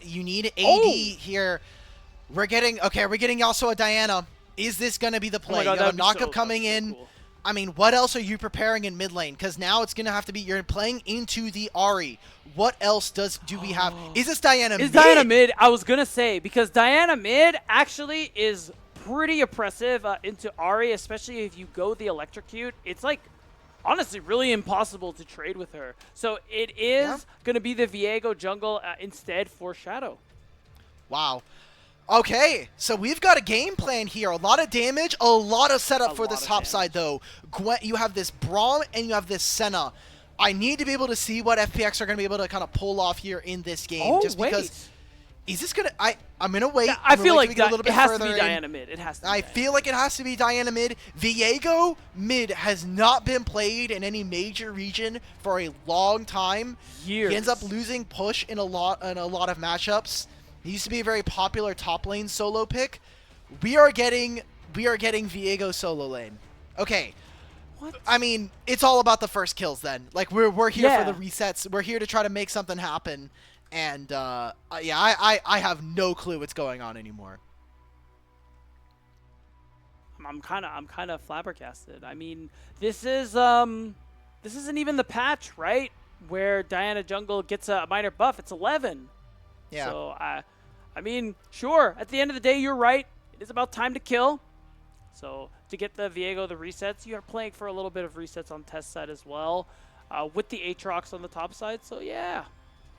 You need AD here. We're getting also a Diana. Is this going to be the play? God, you have a knockup so coming in. Cool. I mean, what else are you preparing in mid lane? Because now it's going to have to be, you're playing into the Ahri. What else do we have? Is this Diana mid? Is Diana mid? I was going to say, because Diana mid actually is pretty oppressive into Ahri, especially if you go the electrocute. It's like, honestly, really impossible to trade with her. So it is going to be the Viego jungle instead for Shadow. Wow. Okay, so we've got a game plan here. A lot of damage, a lot of setup for this top side, though. Gwen, you have this Braum and you have this Senna. I need to be able to see what FPX are going to be able to kind of pull off here in this game. Just because, is this going to... I'm going to wait. I feel like it has to be Diana mid. It has to be I feel like it has to be Diana mid. Viego mid has not been played in any major region for a long time. Years. He ends up losing push in a lot of matchups. He used to be a very popular top lane solo pick. We are getting Viego solo lane. Okay. What? I mean, it's all about the first kills then. Like we're here for the resets. We're here to try to make something happen. And yeah, I have no clue what's going on anymore. I'm kind of flabbergasted. I mean, this isn't even the patch, right? Where Diana jungle gets a minor buff. It's 11. Yeah. So I mean, sure, at the end of the day, you're right. It is about time to kill. So to get the Viego, the resets, you are playing for a little bit of resets on test side as well, with the Aatrox on the top side. So yeah,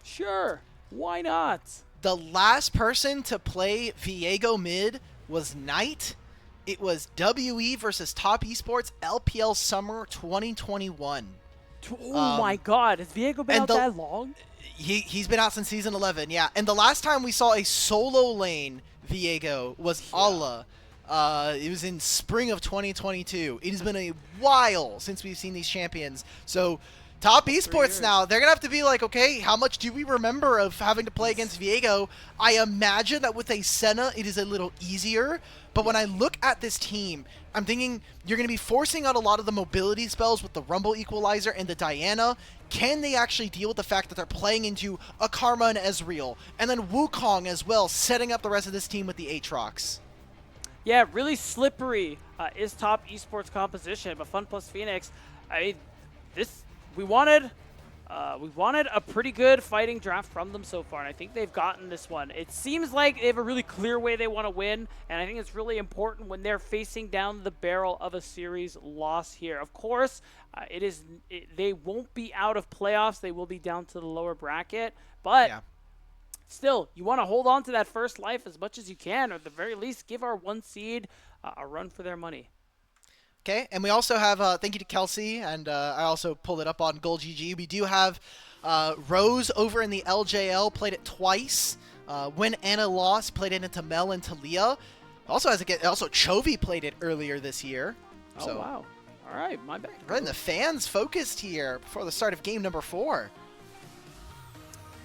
sure, why not? The last person to play Viego mid was Knight. It was WE versus Top Esports LPL Summer 2021. Oh my God, has Viego been out that long? He's been out since season 11, yeah. And the last time we saw a solo lane Viego was Allah. It was in spring of 2022. It has been a while since we've seen these champions. So Top Esports now, they're going to have to be like, okay, how much do we remember of having to play against Viego? I imagine that with a Senna, it is a little easier. But when I look at this team, I'm thinking you're going to be forcing out a lot of the mobility spells with the Rumble Equalizer and the Diana. Can they actually deal with the fact that they're playing into a Karma and Ezreal, and then Wukong as well, setting up the rest of this team with the Aatrox? Yeah, really slippery is Top Esports composition, but FunPlus Phoenix, I mean, we wanted a pretty good fighting draft from them so far, and I think they've gotten this one. It seems like they have a really clear way they want to win, and I think it's really important when they're facing down the barrel of a series loss here. Of course, they won't be out of playoffs. They will be down to the lower bracket, but still, you want to hold on to that first life as much as you can, or at the very least, give our 1 seed a run for their money. Okay, and we also have, thank you to Kelsey, and I also pulled it up on GoldGG. We do have Rose over in the LJL, played it twice. When Anna lost, played it into Mel and Talia. Also Chovy played it earlier this year. Oh, wow. All right, my bad. Right, and the fans focused here before the start of game number 4.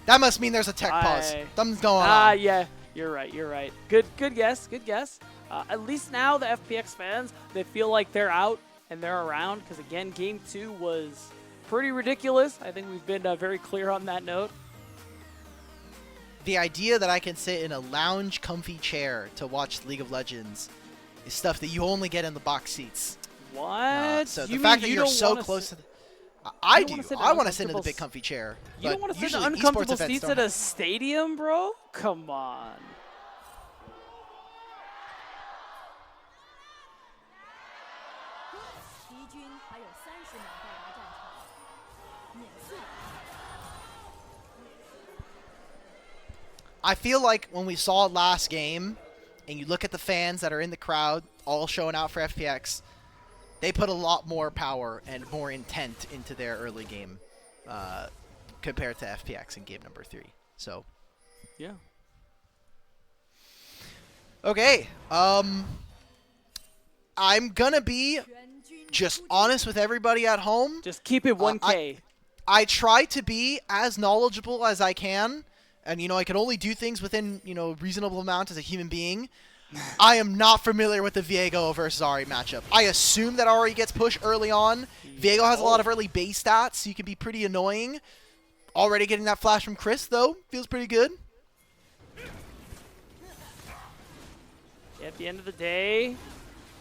That must mean there's a tech pause. Something's going on. Yeah, you're right. Good guess. At least now the FPX fans, they feel like they're out and they're around because, again, Game 2 was pretty ridiculous. I think we've been very clear on that note. The idea that I can sit in a lounge comfy chair to watch League of Legends is stuff that you only get in the box seats. What? So the fact that you're so close to... I do. I want to sit in the big comfy chair. You don't want to sit in uncomfortable seats at a stadium, bro? Come on. I feel like when we saw last game, and you look at the fans that are in the crowd, all showing out for FPX, they put a lot more power and more intent into their early game compared to FPX in game number 3. So, yeah. Okay. I'm gonna be just honest with everybody at home. Just keep it 1K. I try to be as knowledgeable as I can. And, I can only do things within, a reasonable amount as a human being. I am not familiar with the Viego versus Ahri matchup. I assume that Ahri gets pushed early on. Viego has a lot of early base stats, so you can be pretty annoying. Already getting that flash from Chris, though, feels pretty good. At the end of the day,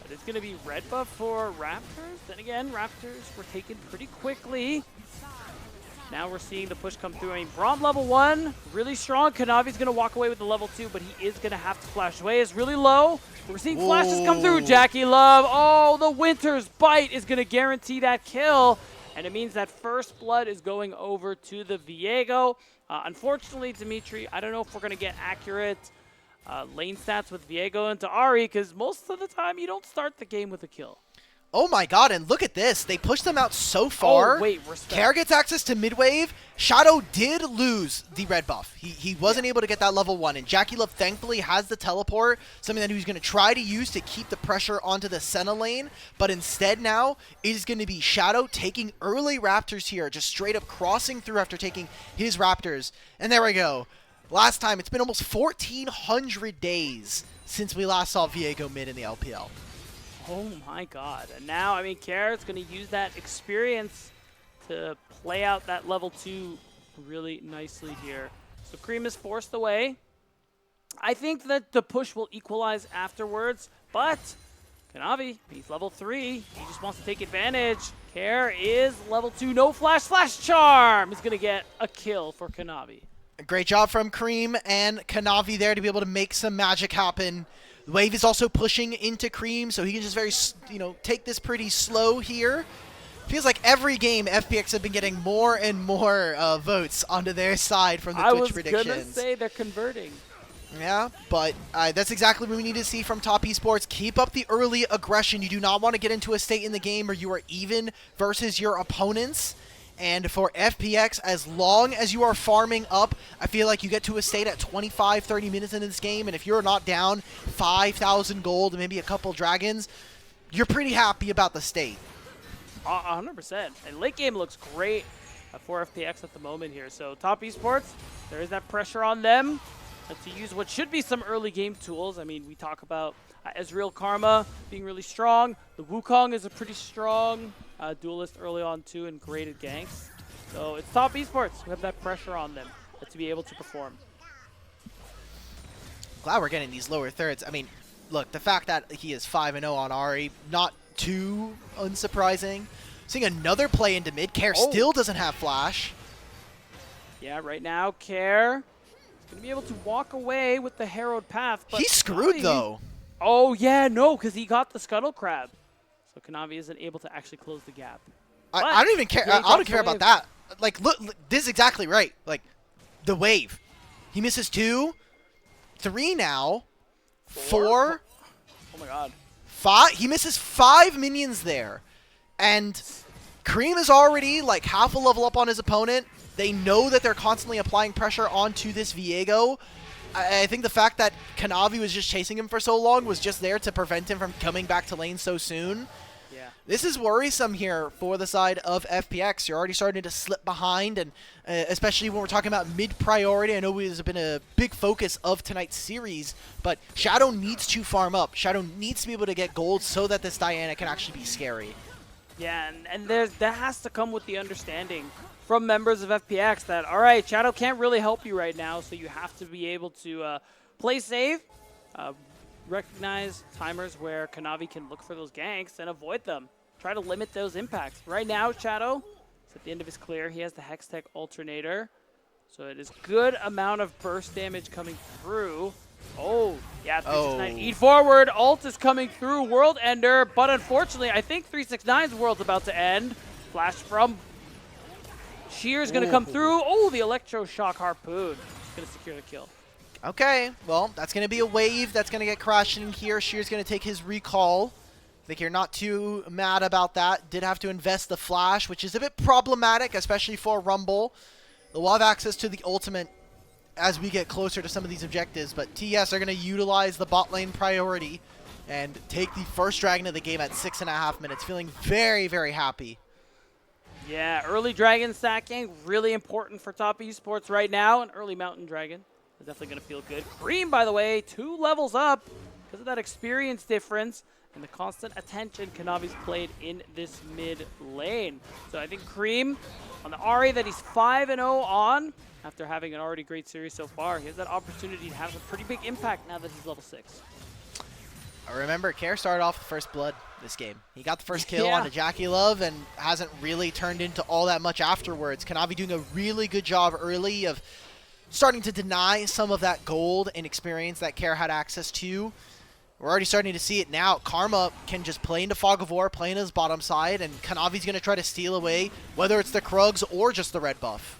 it's going to be red buff for Raptors. Then again, Raptors were taken pretty quickly. Now we're seeing the push come through. I mean, Braum level 1, really strong. Kanavi's going to walk away with the level 2, but he is going to have to flash. Jwei is really low. We're seeing flashes come through. JackeyLove. Oh, the Winter's Bite is going to guarantee that kill. And it means that first blood is going over to the Viego. Unfortunately, Dimitri, I don't know if we're going to get accurate lane stats with Viego into Ahri, because most of the time you don't start the game with a kill. Oh my god, and look at this. They pushed them out so far. Oh, wait, respect. Care gets access to mid-wave. Shadow did lose the red buff. He wasn't able to get that level 1, and JackeyLove thankfully has the teleport, something that he was going to try to use to keep the pressure onto the Senna lane, but instead now it is going to be Shadow taking early Raptors here, just straight up crossing through after taking his Raptors. And there we go. Last time, it's been almost 1,400 days since we last saw Viego mid in the LPL. Oh my god. And now, I mean, Kare's going to use that experience to play out that level 2 really nicely here. So Creme is forced away. I think that the push will equalize afterwards, but Kanavi, he's level 3. He just wants to take advantage. Kare is level 2. No flash. Flash charm is going to get a kill for Kanavi. Great job from Creme and Kanavi there to be able to make some magic happen. Wave is also pushing into Creme, so he can just take this pretty slow here. Feels like every game FPX have been getting more and more votes onto their side from the Twitch predictions. I was going to say they're converting. Yeah, but that's exactly what we need to see from top esports. Keep up the early aggression. You do not want to get into a state in the game where you are even versus your opponents. And for FPX, as long as you are farming up, I feel like you get to a state at 25, 30 minutes into this game, and if you're not down 5,000 gold and maybe a couple dragons, you're pretty happy about the state. 100%. And late game looks great for FPX at the moment here. So top esports, there is that pressure on them to use what should be some early game tools. I mean, we talk about Ezreal Karma being really strong. The Wukong is a pretty strong duelist early on too, and great at ganks. So it's top esports who have that pressure on them to be able to perform. Glad we're getting these lower thirds. I mean, look, the fact that he is 5-0 on Ahri, not too unsurprising. Seeing another play into mid. Care still doesn't have flash. Yeah, right now Care is going to be able to walk away with the Harrowed Path. But he's screwed though. Oh yeah, no, because he got the Scuttle Crab. So Kanavi isn't able to actually close the gap. I don't even care. I don't care about that. Like, look, this is exactly right. Like, the wave. He misses 2, 3 now, 4. Oh my god. 5. He misses 5 minions there. And Creme is already like half a level up on his opponent. They know that they're constantly applying pressure onto this Viego. I think the fact that Kanavi was just chasing him for so long was just there to prevent him from coming back to lane so soon. Yeah. This is worrisome here for the side of FPX. You're already starting to slip behind, and especially when we're talking about mid-priority. I know it has been a big focus of tonight's series, but Shadow needs to farm up. Shadow needs to be able to get gold so that this Diana can actually be scary. Yeah, and that has to come with the understanding from members of FPX that, all right, Shadow can't really help you right now, so you have to be able to play safe, recognize timers where Kanavi can look for those ganks and avoid them. Try to limit those impacts. Right now, Shadow is at the end of his clear. He has the Hextech Alternator, so it is good amount of burst damage coming through. Oh, yeah, 369 eat forward. Ult is coming through, World Ender, but unfortunately, I think 369's world's about to end. Flash from Shear's going to come through. Oh, the Electroshock Harpoon is going to secure the kill. Okay, well, that's going to be a wave that's going to get crashed in here. Shear's going to take his recall. I think you're not too mad about that. Did have to invest the flash, which is a bit problematic, especially for Rumble. We'll have access to the ultimate as we get closer to some of these objectives, but TES are going to utilize the bot lane priority and take the first dragon of the game at 6.5 minutes. Feeling very, very happy. Yeah, early dragon stacking, really important for top esports right now. An early mountain dragon is definitely going to feel good. Creme, by the way, 2 levels up because of that experience difference and the constant attention Kanavi's played in this mid lane. So I think Creme on the Ahri that he's 5-0 on, after having an already great series so far, he has that opportunity to have a pretty big impact now that he's level 6. Remember, Care started off with first blood this game. He got the first kill Yeah. onto JackeyLove and hasn't really turned into all that much afterwards. Kanavi doing a really good job early of starting to deny some of that gold and experience that Care had access to. We're already starting to see it now. Karma can just play into Fog of War, play into his bottom side, and Kanavi's going to try to steal away, whether it's the Krugs or just the red buff.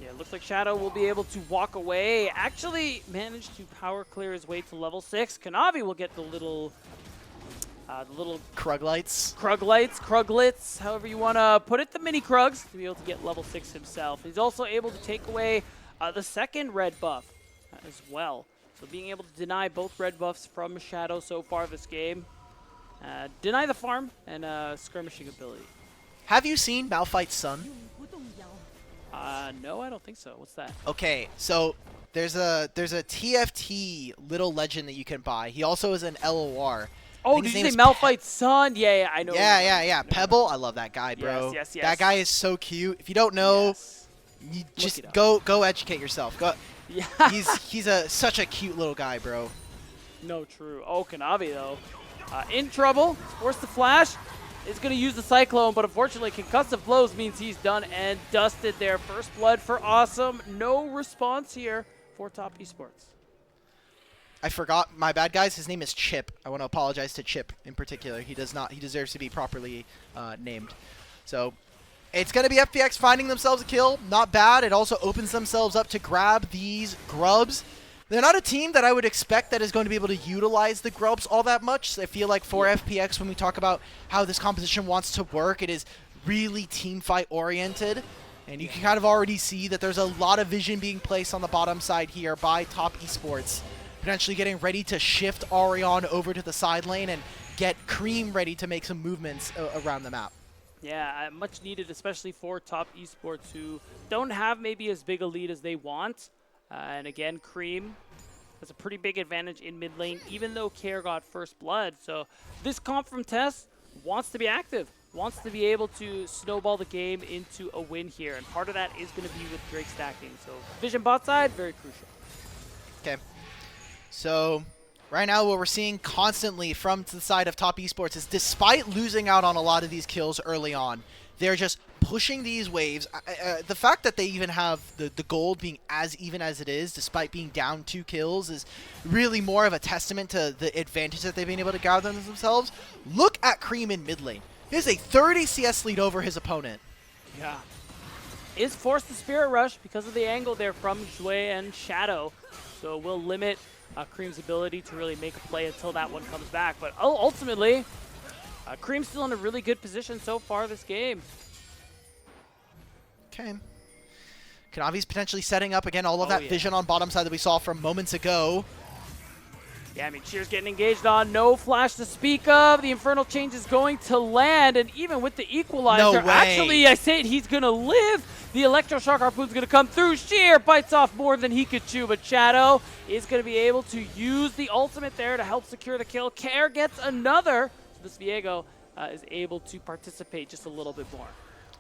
Yeah, it looks like Shadow will be able to walk away. Actually managed to power clear his way to level 6. Kanavi will get the little Krug lights. Kruglets, however you want to put it, the mini Krugs, to be able to get level 6 himself. He's also able to take away the second red buff as well. So being able to deny both red buffs from Shadow so far this game. Deny the farm and skirmishing ability. Have you seen Malphite's son? No, I don't think so. What's that? Okay, so there's a TFT little legend that you can buy. He also is an LOR. Oh, did you say Malphite's son? Yeah, I know. Yeah. Pebble, I love that guy, bro. Yes. That guy is so cute. If you don't know, you just go educate yourself. Go. Yeah. He's such a cute little guy, bro. No, true. Oh, Kanavi, though. In trouble. Forced to flash. Is going to use the Cyclone, but unfortunately, concussive blows means he's done and dusted there. First blood for Awesome. No response here for Top Esports. I forgot. My bad, guys. His name is Chip. I want to apologize to Chip in particular. He deserves to be properly named. So it's going to be FPX finding themselves a kill. Not bad. It also opens themselves up to grab these grubs. They're not a team that I would expect that is going to be able to utilize the grubs all that much. I feel like for FPX, when we talk about how this composition wants to work, it is really team fight oriented. And you can kind of already see that there's a lot of vision being placed on the bottom side here by Top Esports. Potentially getting ready to shift Arion over to the side lane and get Creme ready to make some movements around the map. Yeah, much needed, especially for Top Esports, who don't have maybe as big a lead as they want. And again, Creme has a pretty big advantage in mid lane, even though Care got first blood. So this comp from TES wants to be active, wants to be able to snowball the game into a win here. And part of that is going to be with Drake stacking. So vision bot side, very crucial. Okay. So right now what we're seeing constantly from the side of Top Esports is despite losing out on a lot of these kills early on, they're just pushing these waves. The fact that they even have the gold being as even as it is, despite being down 2 kills, is really more of a testament to the advantage that they've been able to gather themselves. Look at Creme in mid lane. He has a 30 CS lead over his opponent. Yeah. Is forced to Spirit Rush because of the angle there from Jwei and Shadow. So will limit Creme's ability to really make a play until that one comes back. But ultimately, Creme's still in a really good position so far this game. Okay. Kanavi's potentially setting up again all of that vision on bottom side that we saw from moments ago. Yeah, I mean, Cheers getting engaged on. No flash to speak of. The Infernal Change is going to land, and even with the Equalizer, actually, I say it, he's going to live. The Electroshock Harpoon's going to come through. Sheer bites off more than he could chew, but Shadow is going to be able to use the ultimate there to help secure the kill. Care gets another. So this Viego is able to participate just a little bit more.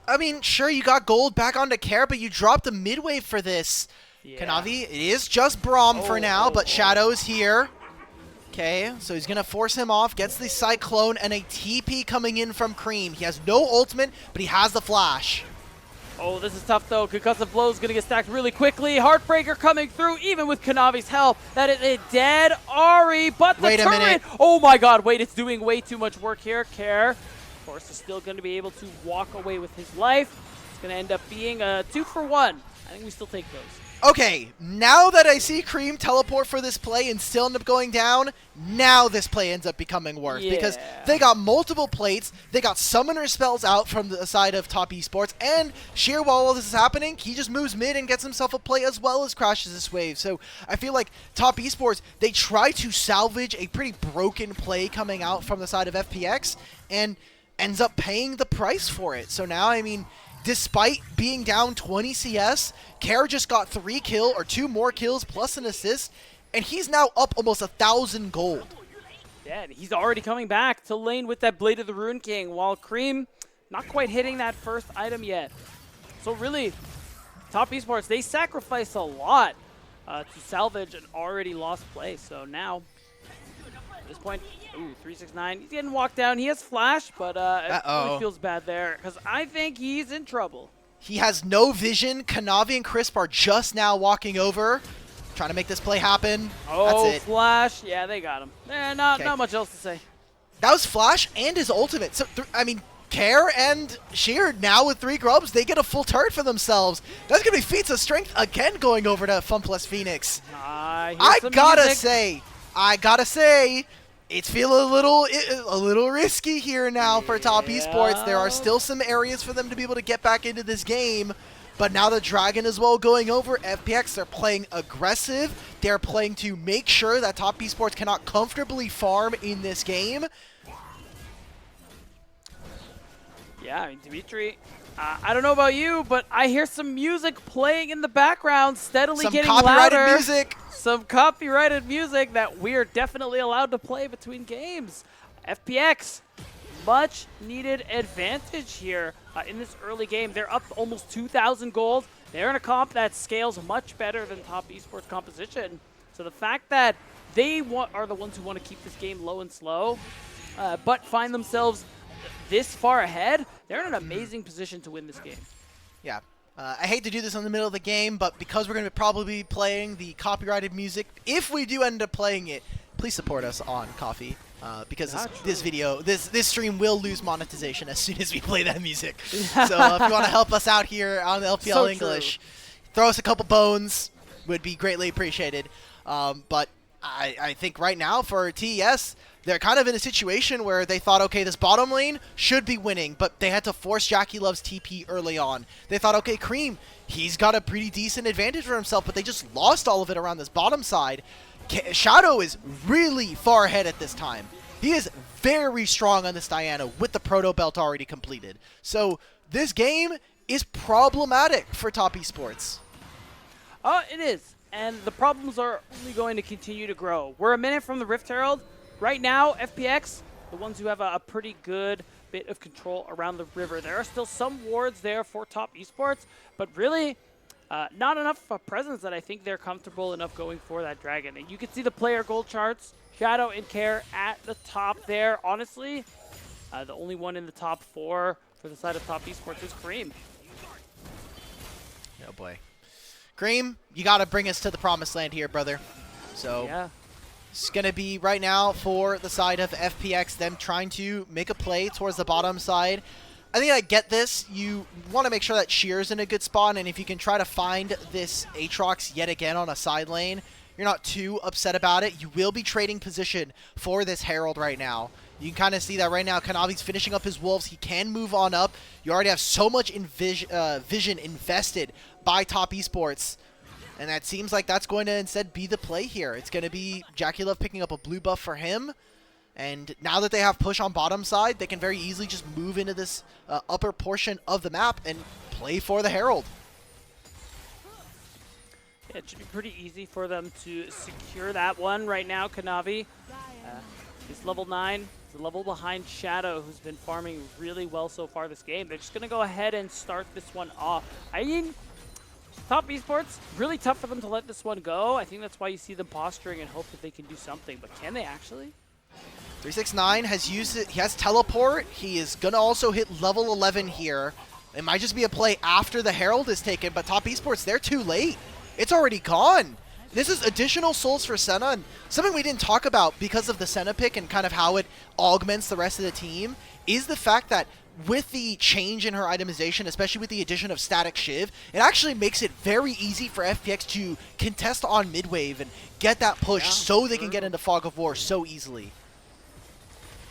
I mean, sure, you got gold back onto Care, but you dropped the midway for this. Yeah. Kanavi, it is just Braum for now, but Shadow's here. Okay, so he's going to force him off, gets the Cyclone, and a TP coming in from Creme. He has no ultimate, but he has the flash. Oh, this is tough, though. Concussive Blow's going to get stacked really quickly. Heartbreaker coming through, even with Kanavi's help. That is a dead Ari, but the turret... minute. Oh, my God. Wait, it's doing way too much work here. Care, of course, is still going to be able to walk away with his life. It's going to end up being a 2-for-1. I think we still take those. Okay, now that I see Creme teleport for this play and still end up going down, now this play ends up becoming worth. Because they got multiple plates, they got summoner spells out from the side of Top Esports, and Sheer, while all this is happening, he just moves mid and gets himself a play as well as crashes this wave. So I feel like Top Esports, they try to salvage a pretty broken play coming out from the side of FPX, and ends up paying the price for it. So now, I mean, despite being down 20 CS, Care just got 2 more kills plus an assist, and he's now up almost 1,000 gold. Yeah, and he's already coming back to lane with that Blade of the Rune King, while Creme not quite hitting that first item yet. So really, Top Esports, they sacrificed a lot to salvage an already lost play. So now At this point, ooh, 369. He's getting walked down. He has flash, but it really feels bad there because I think he's in trouble. He has no vision. Kanavi and Crisp are just now walking over, trying to make this play happen. Oh, that's it. flash. Yeah, they got him. Not much else to say. That was flash and his ultimate. So, I mean, Care and Sheer now with 3 grubs, they get a full turret for themselves. That's going to be feats of strength again going over to FunPlus Phoenix. I gotta say, it's feeling a little risky here now for Top Esports. There are still some areas for them to be able to get back into this game. But now the Dragon as well going over. FPX, they're playing aggressive. They're playing to make sure that Top Esports cannot comfortably farm in this game. Yeah, I mean, Dimitri, I don't know about you, but I hear some music playing in the background, steadily getting louder. Some copyrighted music. Some copyrighted music that we are definitely allowed to play between games. FPX, much needed advantage here in this early game. They're up almost 2,000 gold. They're in a comp that scales much better than Top Esports composition. So the fact that they are the ones who want to keep this game low and slow, but find themselves this far ahead, they're in an amazing position to win this game. Yeah. I hate to do this in the middle of the game, but because we're going to probably be playing the copyrighted music, if we do end up playing it, please support us on Coffee, because this stream will lose monetization as soon as we play that music. So if you want to help us out here on the LPL English, throw us a couple bones, would be greatly appreciated. But I think right now for TES, they're kind of in a situation where they thought, okay, this bottom lane should be winning, but they had to force JackeyLove's TP early on. They thought, okay, Creme, he's got a pretty decent advantage for himself, but they just lost all of it around this bottom side. Shadow is really far ahead at this time. He is very strong on this Diana with the Proto Belt already completed. So this game is problematic for Top Esports. It is, and the problems are only going to continue to grow. We're a minute from the Rift Herald. Right now, FPX, the ones who have a pretty good bit of control around the river. There are still some wards there for Top Esports, but really not enough presence that I think they're comfortable enough going for that Dragon. And you can see the player gold charts, Shadow and Care at the top there. Honestly, the only one in the top 4 for the side of Top Esports is Creme. Oh boy. Creme, you got to bring us to the promised land here, brother. So yeah. It's going to be right now for the side of FPX, them trying to make a play towards the bottom side. I think I get this. You want to make sure that Sheer's in a good spot, and if you can try to find this Aatrox yet again on a side lane, you're not too upset about it. You will be trading position for this Herald right now. You can kind of see that right now. Kanavi's finishing up his Wolves. He can move on up. You already have so much vision invested by Top Esports. And that seems like that's going to instead be the play here. It's going to be JackeyLove picking up a blue buff for him. And now that they have push on bottom side, they can very easily just move into this upper portion of the map and play for the Herald. Yeah, it should be pretty easy for them to secure that one right now. Kanavi is level 9. He's a level behind Shadow, who's been farming really well so far this game. They're just going to go ahead and start this one off. I mean, Top Esports, really tough for them to let this one go. I think that's why you see them posturing and hope that they can do something. But can they actually? 369 has used it. He has teleport. He is going to also hit level 11 here. It might just be a play after the Herald is taken, but Top Esports, they're too late. It's already gone. This is additional souls for Senna, and something we didn't talk about because of the Senna pick and kind of how it augments the rest of the team is the fact that with the change in her itemization, especially with the addition of Static Shiv, it actually makes it very easy for FPX to contest on mid-wave and get that push so they can get into Fog of War so easily.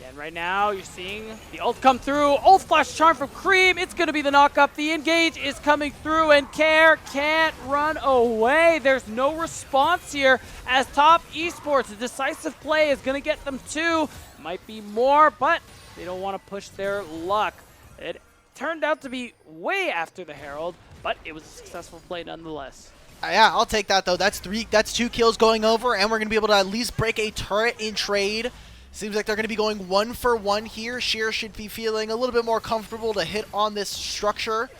And right now, you're seeing the ult come through. Ult flash charm from Creme. It's going to be the knock-up. The engage is coming through, and Care can't run away. There's no response here as Top Esports. A decisive play is going to get them 2. Might be more, but they don't want to push their luck. It turned out to be way after the Herald, but it was a successful play nonetheless. Yeah, I'll take that, though. That's 2 kills going over, and we're going to be able to at least break a turret in trade. Seems like they're going to be going 1 for 1 here. Sheer should be feeling a little bit more comfortable to hit on this structure.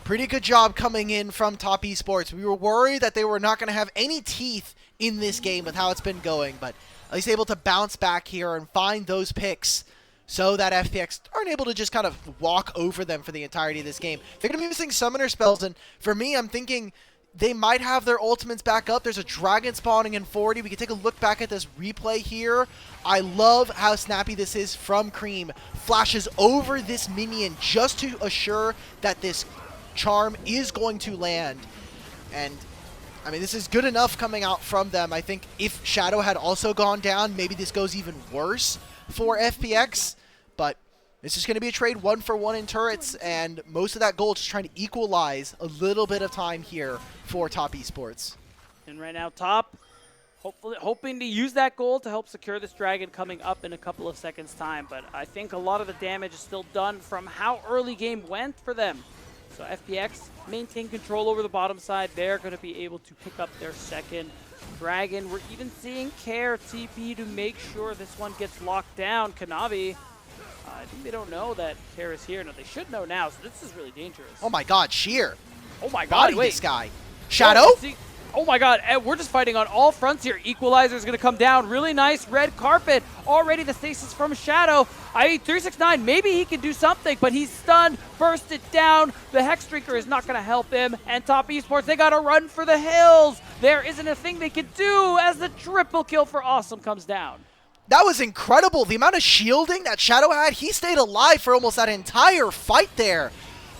Pretty good job coming in from Top Esports. We were worried that they were not going to have any teeth in this game with how it's been going, but at least able to bounce back here and find those picks so that FPX aren't able to just kind of walk over them for the entirety of this game. They're going to be using summoner spells, and for me, I'm thinking they might have their ultimates back up. There's a dragon spawning in 40. We can take a look back at this replay here. I love how snappy this is from Creme. Flashes over this minion just to assure that this charm is going to land. And I mean, this is good enough coming out from them. I think if Shadow had also gone down, maybe this goes even worse for FPX. But this is going to be a trade 1-for-1 in turrets, and most of that gold just trying to equalize a little bit of time here for Top Esports. And right now, Top, hoping to use that gold to help secure this dragon coming up in a couple of seconds' time. But I think a lot of the damage is still done from how early game went for them. So FPX maintain control over the bottom side. They're going to be able to pick up their second dragon. We're even seeing Care TP to make sure this one gets locked down. Kanavi, I think they don't know that Care is here. No, they should know now, so this is really dangerous. Oh my god, Sheer. Oh my god, wait. This guy. Shadow? Oh my god, we're just fighting on all fronts here. Equalizer is going to come down. Really nice red carpet. Already the stasis from Shadow. 369, maybe he can do something, but he's stunned. Burst it down. The Hex Drinker is not going to help him. And Top Esports, they got to run for the hills. There isn't a thing they can do as the triple kill for Awesome comes down. That was incredible. The amount of shielding that Shadow had, he stayed alive for almost that entire fight there.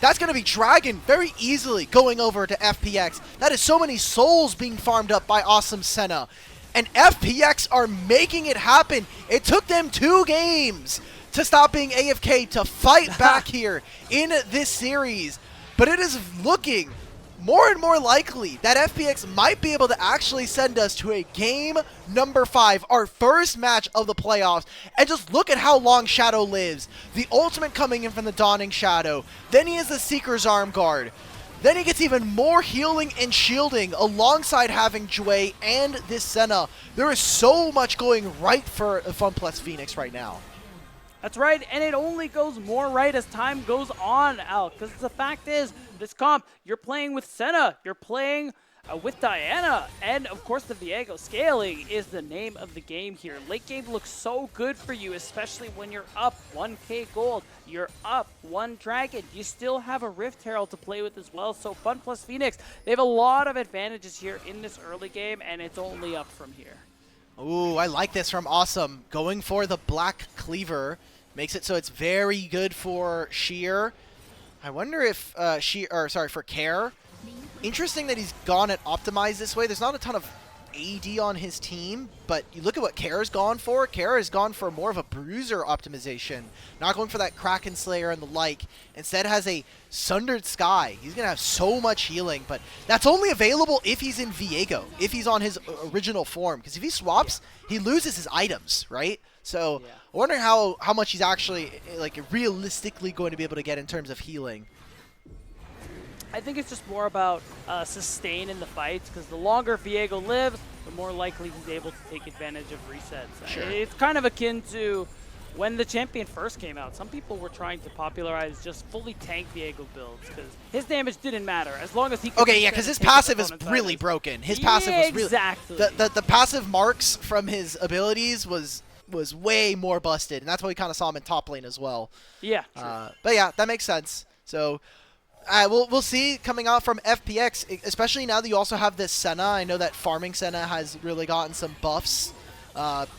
That's going to be Dragon very easily going over to FPX. That is so many souls being farmed up by Awesome Senna. And FPX are making it happen. It took them 2 games to stop being AFK to fight back here in this series. But it is looking more and more likely that FPX might be able to actually send us to a game number 5, our first match of the playoffs. And just look at how long Shadow lives. The ultimate coming in from the Dawning Shadow. Then he has the Seeker's Arm Guard. Then he gets even more healing and shielding alongside having Jwei and this Senna. There is so much going right for FunPlus Phoenix right now. That's right, and it only goes more right as time goes on, Alk, because the fact is, this comp, you're playing with Senna, you're playing with Diana, and of course the Viego. Scaling is the name of the game here. Late game looks so good for you, especially when you're up 1k gold, you're up 1 dragon. You still have a Rift Herald to play with as well, so FunPlus Phoenix, they have a lot of advantages here in this early game, and it's only up from here. Ooh, I like this from Awesome. Going for the Black Cleaver makes it so it's very good for Sheer. I wonder if for Care. Interesting that he's gone and optimized this way. There's not a ton of AD on his team, but you look at what Care's gone for. Care has gone for more of a bruiser optimization, not going for that Kraken Slayer and the like. Instead has a Sundered Sky. He's going to have so much healing, but that's only available if he's in Viego, if he's on his original form, because if he swaps, he loses his items, right? So I wonder how much he's actually like realistically going to be able to get in terms of healing. I think it's just more about sustain in the fights, because the longer Viego lives, the more likely he's able to take advantage of resets. Sure. It's kind of akin to when the champion first came out. Some people were trying to popularize just fully tank Viego builds, because his damage didn't matter as long as he could. Okay, yeah, because his passive is really broken. His passive was really the passive marks from his abilities was way more busted, and that's why we kind of saw him in top lane as well. Yeah. But yeah, that makes sense. So. We'll see coming out from FPX, especially now that you also have this Senna. I know that farming Senna has really gotten some buffs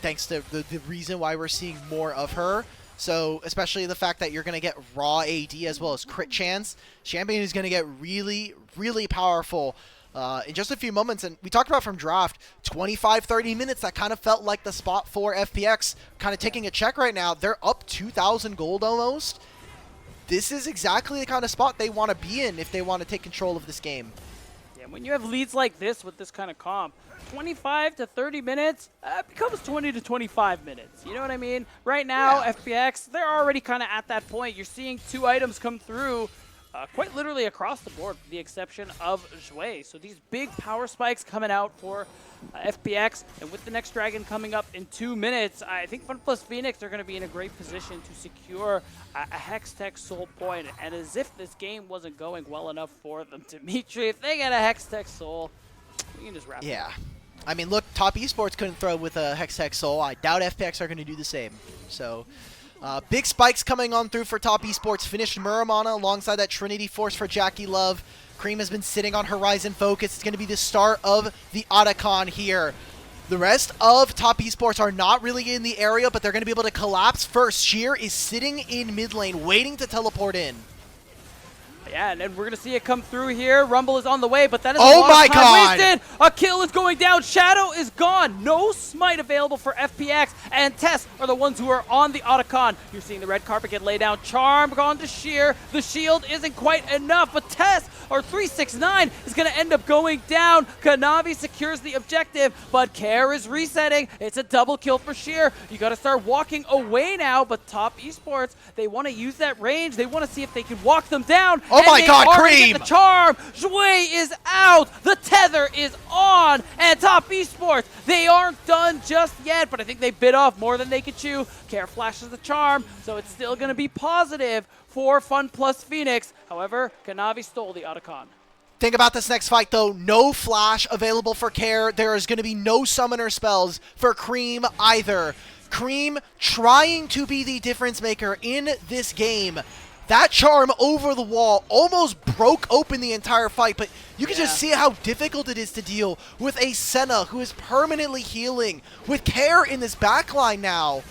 thanks to the reason why we're seeing more of her. So especially the fact that you're going to get raw AD as well as crit chance. Champion is going to get really, really powerful in just a few moments. And we talked about from draft, 25-30 minutes, that kind of felt like the spot for FPX. Kind of taking a check right now. They're up 2,000 gold almost. This is exactly the kind of spot they want to be in if they want to take control of this game. Yeah, when you have leads like this with this kind of comp, 25 to 30 minutes becomes 20 to 25 minutes. You know what I mean? Right now, FPX, they're already kind of at that point. You're seeing 2 items come through quite literally across the board, with the exception of Jwei. So these big power spikes coming out for FPX, and with the next dragon coming up in 2 minutes, I think FunPlus Phoenix are going to be in a great position to secure a Hextech Soul point. And as if this game wasn't going well enough for them, Dimitri, if they get a Hextech Soul, we can just wrap it up. I mean, look, Top Esports couldn't throw with a Hex Soul. I doubt FPX are going to do the same. So, big spikes coming on through for Top Esports. Finished Muramana alongside that Trinity Force for JackeyLove. Creme has been sitting on Horizon Focus. It's going to be the start of the Otacon here. The rest of Top Esports are not really in the area, but they're going to be able to collapse first. Sheer is sitting in mid lane, waiting to teleport in. Yeah, and then we're going to see it come through here. Rumble is on the way, but that is Oh a lot my of time God. wasted. A kill is going down. Shadow is gone. No smite available for FPX, and TES are the ones who are on the Otacon. You're seeing the red carpet get laid down. Charm gone to Sheer. The shield isn't quite enough, but TES, or 369, is going to end up going down. Kanavi secures the objective, but Care is resetting. It's a double kill for Sheer. You got to start walking away now, but Top Esports, they want to use that range. They want to see if they can walk them down. Oh my God, Creme! Creme! The charm! Jwei is out! The tether is on! And Top Esports, they aren't done just yet, but I think they bit off more than they could chew. Care flashes the charm, so it's still going to be positive for FunPlus Phoenix. However, Kanavi stole the Otacon. Think about this next fight, though. No flash available for Care. There is going to be no summoner spells for Creme either. Creme trying to be the difference maker in this game. That charm over the wall almost broke open the entire fight, but you can just see how difficult it is to deal with a Senna who is permanently healing, with Care in this backline now.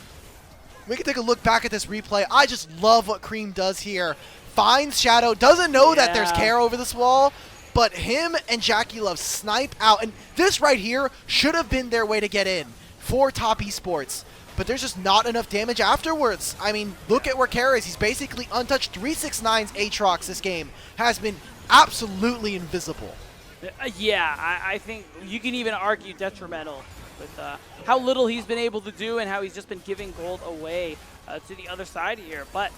We can take a look back at this replay. I just love what Creme does here. Finds Shadow, doesn't know that there's Care over this wall, but him and JackeyLove snipe out, and this right here should have been their way to get in for Top Esports. But there's just not enough damage afterwards. I mean, look at where Care is. He's basically untouched. 369's Aatrox this game has been absolutely invisible. Yeah, I think you can even argue detrimental with how little he's been able to do and how he's just been giving gold away to the other side here. But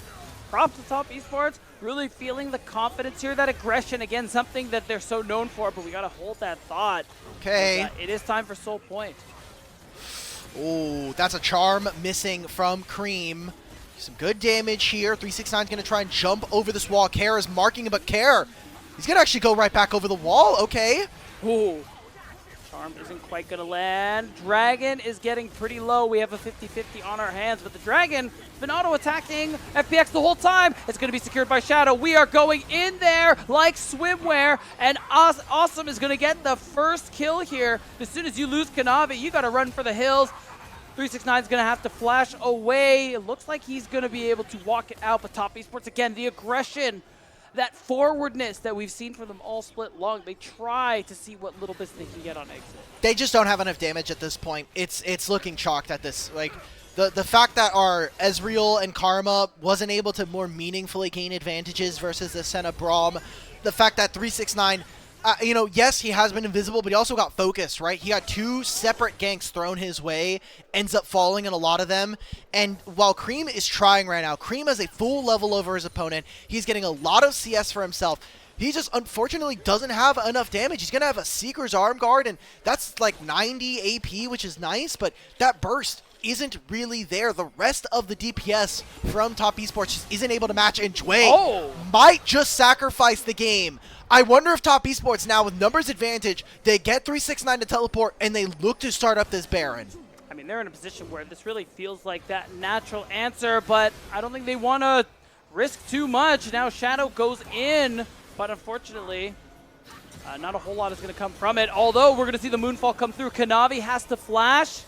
props to Top Esports, really feeling the confidence here, that aggression, again, something that they're so known for, but we got to hold that thought. Okay. It is time for Soul Point. Oh, that's a charm missing from Creme. Some good damage here. 369's going to try and jump over this wall. Care is marking him, but Care, he's going to actually go right back over the wall. Okay. Ooh. Charm isn't quite going to land. Dragon is getting pretty low. We have a 50-50 on our hands, but the Dragon has been auto-attacking FPX the whole time. It's going to be secured by Shadow. We are going in there like swimwear, and Awesome is going to get the first kill here. As soon as you lose Kanavi, you got to run for the hills. 369 is going to have to flash away. It looks like he's going to be able to walk it out, but Top Esports, again, the aggression, that forwardness that we've seen from them all split long. They try to see what little bits they can get on exit. They just don't have enough damage at this point. It's looking chalked at this. Like, the fact that our Ezreal and Karma wasn't able to more meaningfully gain advantages versus the Senna Braum. The fact that 369... you know, yes, he has been invisible, but he also got focused, right? He got two separate ganks thrown his way, ends up falling in a lot of them. And while Creme is trying right now, Creme has a full level over his opponent. He's getting a lot of CS for himself. He just unfortunately doesn't have enough damage. He's going to have a Seeker's Arm Guard, and that's like 90 AP, which is nice, but that burst isn't really there. The rest of the DPS from Top Esports just isn't able to match, and Jwei might just sacrifice the game. I wonder if Top Esports now, with numbers advantage, they get 369 to teleport, and they look to start up this Baron. I mean, they're in a position where this really feels like that natural answer, but I don't think they want to risk too much. Now Shadow goes in, but unfortunately, not a whole lot is going to come from it. Although we're going to see the Moonfall come through. Kanavi has to flash.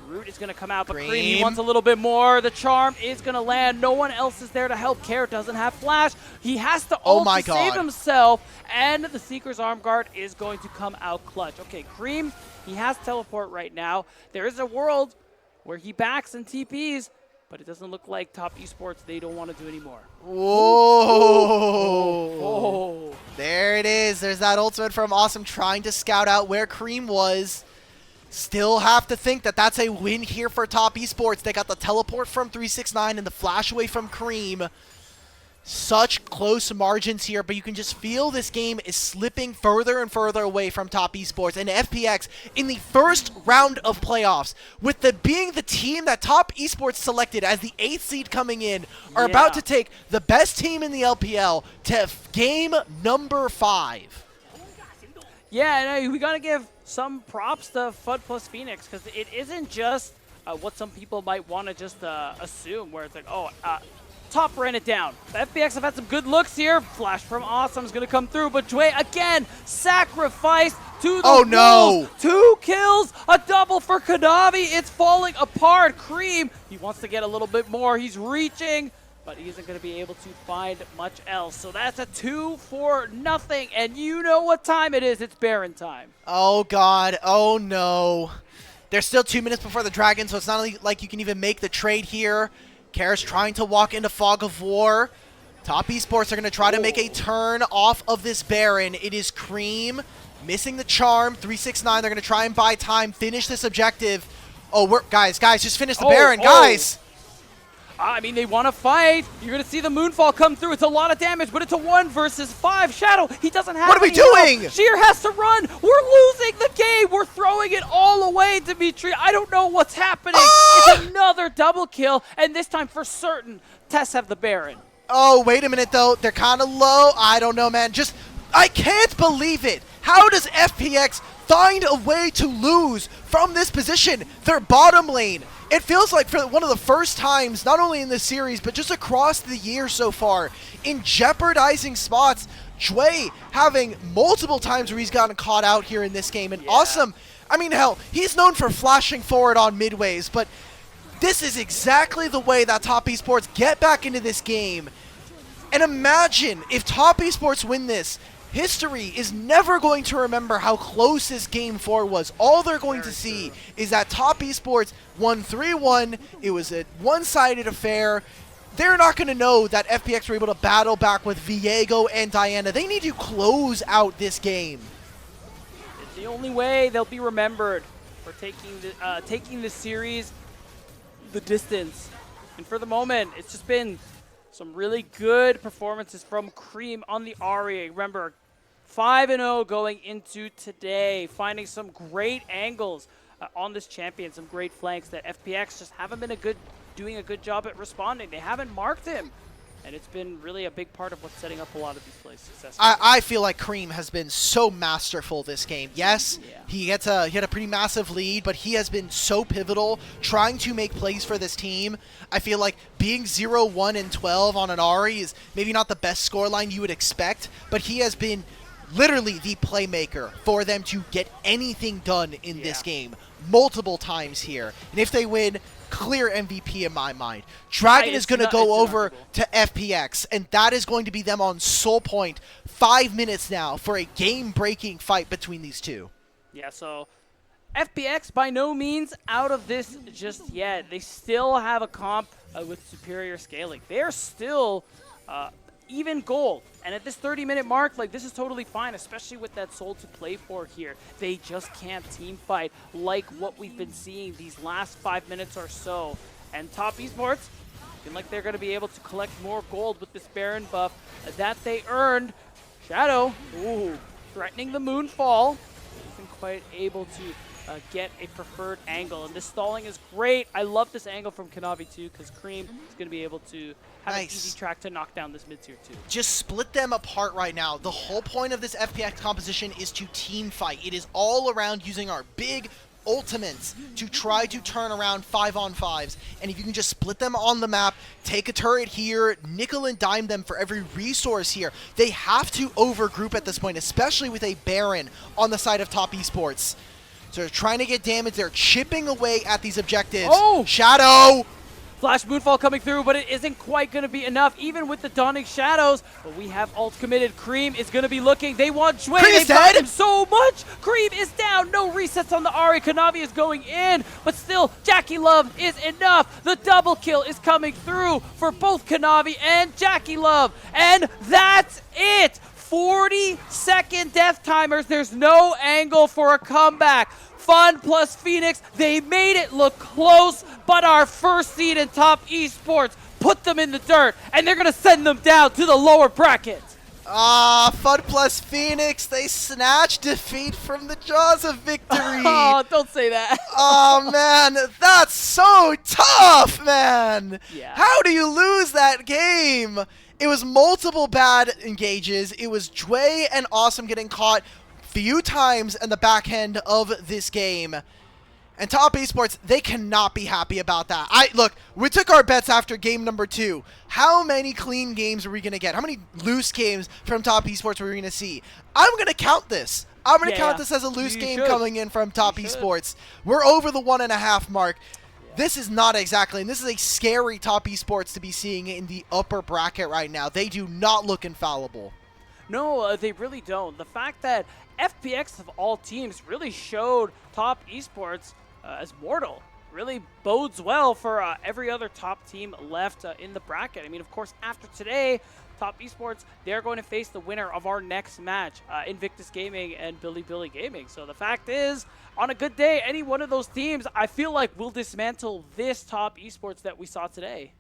Root is going to come out, but Creme, he wants a little bit more. The charm is going to land. No one else is there to help. Care doesn't have flash. He has to ult to save himself, and the Seeker's Arm Guard is going to come out clutch. Okay, Creme, he has teleport right now. There is a world where he backs and TPs, but it doesn't look like Top Esports, they don't want to do anymore. Whoa. There it is. There's that ultimate from Awesome trying to scout out where Creme was. Still have to think that that's a win here for Top Esports. They got the teleport from 369 and the flash away from Creme. Such close margins here, but you can just feel this game is slipping further and further away from Top Esports. And FPX in the first round of playoffs, with being the team that Top Esports selected as the 8th seed coming in, are about to take the best team in the LPL to game number 5. Yeah, and we got to give some props to FunPlus Phoenix, because it isn't just what some people might want to just assume, where it's like, oh, top ran it down. The FPX have had some good looks here. Flash from Awesome is going to come through, but Jwei again sacrificed to the no! 2 kills, a double for Kanavi. It's falling apart. Creme, he wants to get a little bit more. He's reaching, but he isn't going to be able to find much else. So that's a 2-for-0, and you know what time it is. It's Baron time. Oh, God. Oh, no. There's still 2 minutes before the Dragon, so it's not like you can even make the trade here. Karis trying to walk into Fog of War. Top Esports are going to try to make a turn off of this Baron. It is Creme missing the charm. 369, they're going to try and buy time, finish this objective. Oh, guys, just finish the Baron, guys. I mean, they want to fight. You're going to see the Moonfall come through. It's a lot of damage, but it's a 1 versus 5. Shadow, he doesn't have What are we any health. doing? Sheer has to run. We're losing the game. We're throwing it all away, Dimitri. I don't know what's happening. It's another double kill, and this time for certain, TES have the Baron. Oh, wait a minute, though. They're kind of low. I don't know, man. I can't believe it. How does FPX find a way to lose from this position? Their bottom lane. It feels like for one of the first times, not only in this series, but just across the year so far, in jeopardizing spots, Jwei having multiple times where he's gotten caught out here in this game. And Awesome, I mean, hell, he's known for flashing forward on midways, but this is exactly the way that Top Esports get back into this game. And imagine if Top Esports win this, history is never going to remember how close this Game 4 was. All they're going to see is that Top Esports won 3-1. It was a one-sided affair. They're not going to know that FPX were able to battle back with Viego and Diana. They need to close out this game. It's the only way they'll be remembered for taking the series the distance. And for the moment, it's just been some really good performances from Creme on the Ari. Remember, 5-0 going into today, finding some great angles on this champion, some great flanks that FPX just haven't been doing a good job at responding. They haven't marked him, and it's been really a big part of what's setting up a lot of these plays successfully. I feel like Creme has been so masterful this game. Yes, he had a pretty massive lead, but he has been so pivotal trying to make plays for this team. I feel like being 0-1 and 12 on an Ari is maybe not the best scoreline you would expect, but he has been literally the playmaker for them to get anything done in this game multiple times here. And if they win, clear MVP in my mind. Dragon is going to go over to FPX, and that is going to be them on Soul Point. 5 minutes now for a game-breaking fight between these two. Yeah, so FPX by no means out of this just yet. They still have a comp with superior scaling. They're still even gold. And at this 30-minute mark, like, this is totally fine, especially with that soul to play for here. They just can't team fight like what we've been seeing these last 5 minutes or so. And Top Esports, feel like they're going to be able to collect more gold with this Baron buff that they earned. Shadow, threatening the Moonfall. Isn't quite able to get a preferred angle. And this stalling is great. I love this angle from Kanavi too, because Creme is going to be able to have an easy track to knock down this mid-tier too. Just split them apart right now. The whole point of this FPX composition is to team fight. It is all around using our big ultimates to try to turn around 5-on-5s. And if you can just split them on the map, take a turret here, nickel and dime them for every resource here. They have to overgroup at this point, especially with a Baron on the side of Top Esports. So they're trying to get damage. They're chipping away at these objectives. Oh! Shadow! Flash Moonfall coming through, but it isn't quite going to be enough, even with the Dawning Shadows. But we have ult committed. Creme is going to be looking. They want Jwei. They've got him so much. Creme is down. No resets on the Ari. Kanavi is going in, but still, JackeyLove is enough. The double kill is coming through for both Kanavi and JackeyLove. And that's it. 40-second death timers. There's no angle for a comeback. FunPlus Phoenix, they made it look close, but our first seed in Top Esports put them in the dirt, and they're going to send them down to the lower bracket. FunPlus Phoenix, they snatched defeat from the jaws of victory. Oh, don't say that. Oh, man, that's so tough, man. Yeah. How do you lose that game? It was multiple bad engages. It was Jwei and Awesome getting caught few times in the back end of this game. And Top Esports, they cannot be happy about that. Look, we took our bets after game number 2. How many clean games are we going to get? How many loose games from Top Esports are we going to see? I'm going to count this. I'm going to count this as a loose game coming in from Top Esports. We're over the 1.5 mark. This is not exactly, and this is a scary Top Esports to be seeing in the upper bracket right now. They do not look infallible. No, they really don't. The fact that FPX of all teams really showed Top Esports as mortal really bodes well for every other top team left in the bracket. I mean, of course, after today, Top Esports, they're going to face the winner of our next match, Invictus Gaming and Billy Gaming. So the fact is, on a good day, any one of those teams, I feel like will dismantle this Top Esports that we saw today.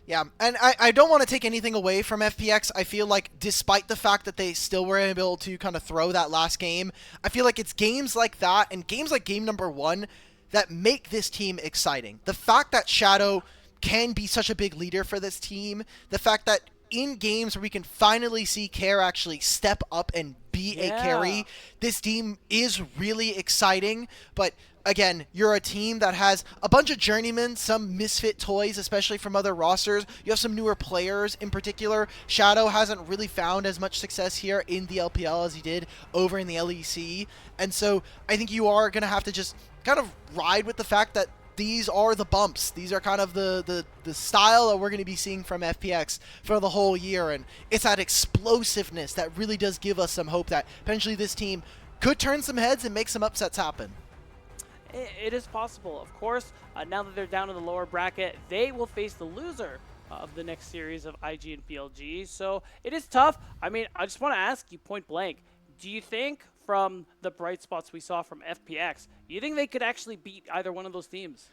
Yeah, and I don't want to take anything away from FPX. I feel like despite the fact that they still were able to kind of throw that last game, I feel like it's games like that and games like game number 1 that make this team exciting. The fact that Shadow can be such a big leader for this team, the fact that in games where we can finally see Care actually step up and be a carry, this team is really exciting. But again, you're a team that has a bunch of journeymen, some misfit toys, especially from other rosters. You have some newer players in particular. Shadow hasn't really found as much success here in the LPL as he did over in the LEC. And so I think you are going to have to just kind of ride with the fact that these are the bumps. These are kind of the style that we're going to be seeing from FPX for the whole year. And it's that explosiveness that really does give us some hope that eventually this team could turn some heads and make some upsets happen. It is possible. Of course, now that they're down in the lower bracket, they will face the loser of the next series of IG and PLG. So it is tough. I mean, I just want to ask you point blank, do you think from the bright spots we saw from FPX, you think they could actually beat either one of those teams?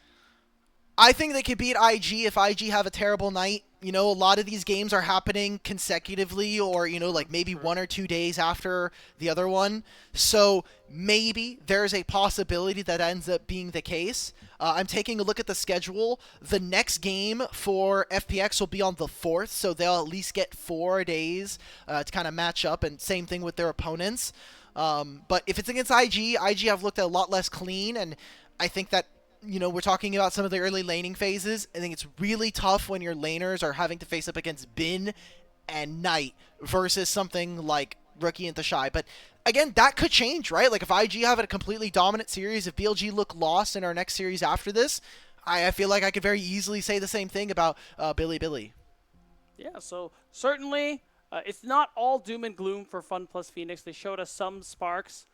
I think they could beat IG if IG have a terrible night. You know, a lot of these games are happening consecutively or, you know, like maybe 1 or 2 days after the other one. So maybe there's a possibility that ends up being the case. I'm taking a look at the schedule. The next game for FPX will be on the 4th, so they'll at least get 4 days to kind of match up, and same thing with their opponents. But if it's against IG have looked a lot less clean, and I think that, you know, we're talking about some of the early laning phases. I think it's really tough when your laners are having to face up against Bin and Knight versus something like Rookie and Thashai. But again, that could change, right? Like if IG have a completely dominant series, if BLG look lost in our next series after this, I feel like I could very easily say the same thing about Billy. Yeah, so certainly it's not all doom and gloom for FunPlus Phoenix. They showed us some sparks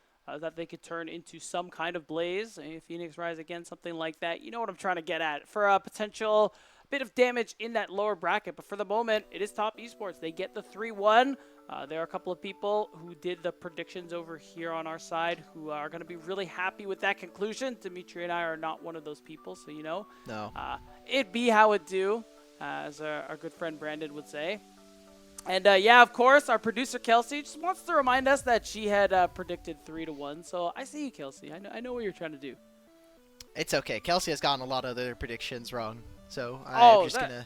that they could turn into some kind of blaze. Phoenix Rise again, something like that. You know what I'm trying to get at. For a potential bit of damage in that lower bracket. But for the moment, it is Top Esports. They get the 3-1. There are a couple of people who did the predictions over here on our side who are going to be really happy with that conclusion. Dimitri and I are not one of those people, so you know. No. It be how it do, as our good friend Brandon would say. And yeah, of course, our producer Kelsey just wants to remind us that she had predicted 3-1. So I see you, Kelsey. I know what you're trying to do. It's okay. Kelsey has gotten a lot of their predictions wrong, so I'm just gonna.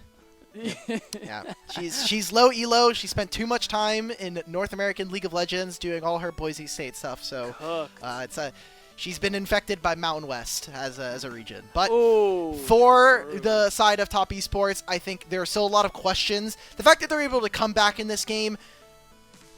Yeah, she's low elo. She spent too much time in North American League of Legends doing all her Boise State stuff. So she's been infected by Mountain West as a region. But for the side of Top Esports, I think there are still a lot of questions. The fact that they're able to come back in this game,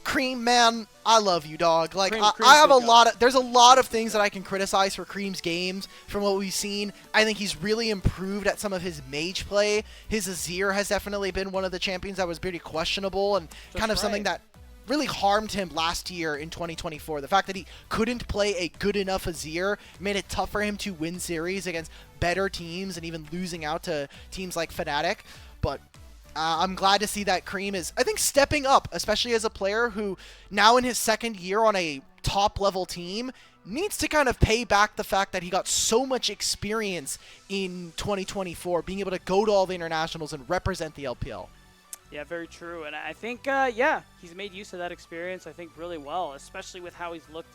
Creme, man, I love you, dog. Like I have there's a lot of things that I can criticize for Creme's games from what we've seen. I think he's really improved at some of his mage play. His Azir has definitely been one of the champions that was pretty questionable and something that really harmed him last year in 2024. The fact that he couldn't play a good enough Azir made it tough for him to win series against better teams and even losing out to teams like Fnatic. But I'm glad to see that Creme is, I think, stepping up, especially as a player who now in his second year on a top-level team needs to kind of pay back the fact that he got so much experience in 2024, being able to go to all the internationals and represent the LPL. Yeah, very true. And I think, yeah, he's made use of that experience, I think, really well, especially with how he's looked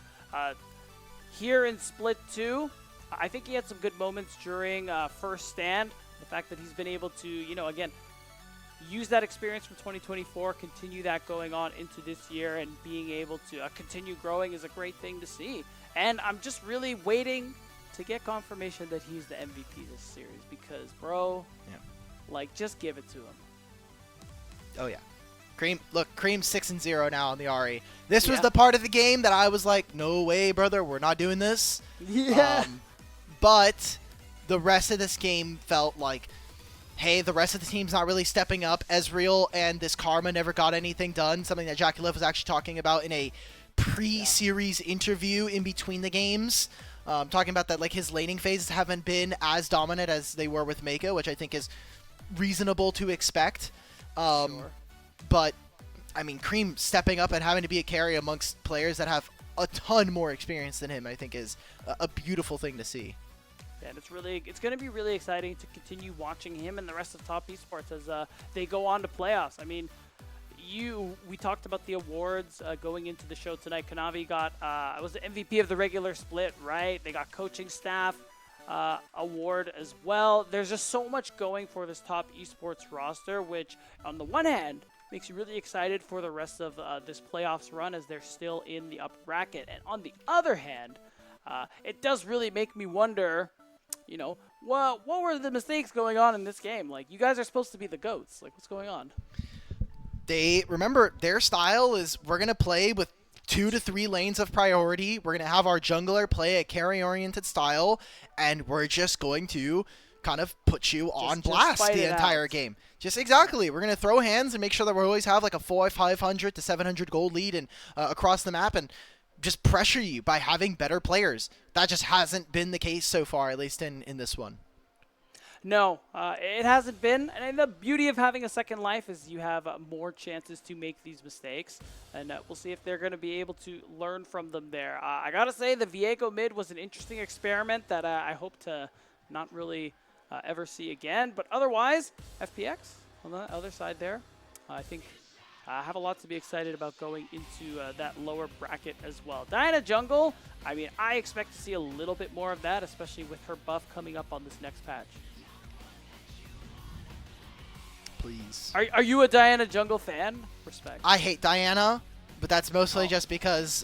here in Split 2. I think he had some good moments during First Stand. The fact that he's been able to, you know, again, use that experience from 2024, continue that going on into this year, and being able to continue growing is a great thing to see. And I'm just really waiting to get confirmation that he's the MVP this series because, bro, like, just give it to him. Oh, yeah. Creme, look, Creme's 6-0 now on the RE. This was the part of the game that I was like, no way, brother, we're not doing this. Yeah. But the rest of this game felt like, hey, the rest of the team's not really stepping up. Ezreal and this Karma never got anything done, something that JackeyLove was actually talking about in a pre-series interview in between the games. Talking about that, like, his laning phases haven't been as dominant as they were with Mako, which I think is reasonable to expect. Sure. But, I mean, Creme stepping up and having to be a carry amongst players that have a ton more experience than him, I think is a beautiful thing to see. And it's going to be really exciting to continue watching him and the rest of Top Esports as they go on to playoffs. I mean, we talked about the awards going into the show tonight. Kanavi got was the MVP of the regular split, right? They got coaching staff award as well. There's just so much going for this Top Esports roster, which on the one hand makes you really excited for the rest of this playoffs run as they're still in the upper bracket. And on the other hand, it does really make me wonder, you know, what were the mistakes going on in this game? Like, you guys are supposed to be the GOATs. Like, what's going on? Remember, their style is we're going to play with 2 to 3 lanes of priority. We're going to have our jungler play a carry-oriented style, and we're just going to kind of put you on blast the entire game. Just exactly. We're going to throw hands and make sure that we always have like a 500 to 700 gold lead and across the map and just pressure you by having better players. That just hasn't been the case so far, at least in this one. No, it hasn't been. And the beauty of having a second life is you have more chances to make these mistakes. And we'll see if they're going to be able to learn from them there. I got to say, the Viego mid was an interesting experiment that I hope to not really ever see again. But otherwise, FPX on the other side there, I think I have a lot to be excited about going into that lower bracket as well. Diana Jungle, I mean, I expect to see a little bit more of that, especially with her buff coming up on this next patch. Please. Are you a Diana Jungle fan? Respect. I hate Diana, but that's mostly just because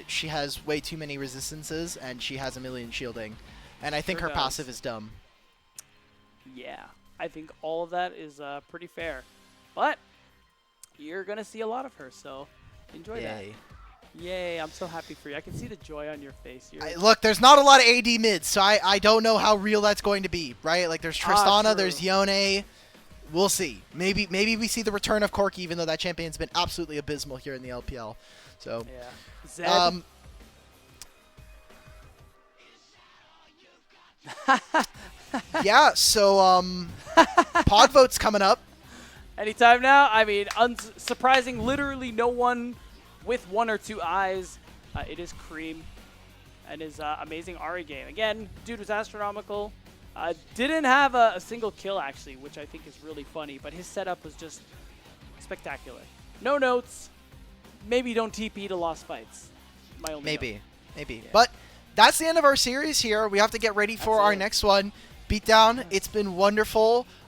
she has way too many resistances and she has a million shielding. And I think her passive is dumb. Yeah, I think all of that is pretty fair. But you're going to see a lot of her, so enjoy that. Yay, I'm so happy for you. I can see the joy on your face. Look, there's not a lot of AD mids, so I don't know how real that's going to be, right? Like, there's Tristana, there's Yone. We'll see. Maybe we see the return of Corki, even though that champion's been absolutely abysmal here in the LPL. So, yeah. yeah. So, pod vote's coming up. Anytime now. I mean, unsurprising. Literally, no one with 1 or 2 eyes. It is Creme and his amazing Ahri game. Again, dude was astronomical. Didn't have a single kill, actually, which I think is really funny, but his setup was just spectacular. No notes. Maybe don't TP to lost fights. My only Maybe. Yeah. But that's the end of our series here. We have to get ready for our next one. Beatdown, it's been wonderful.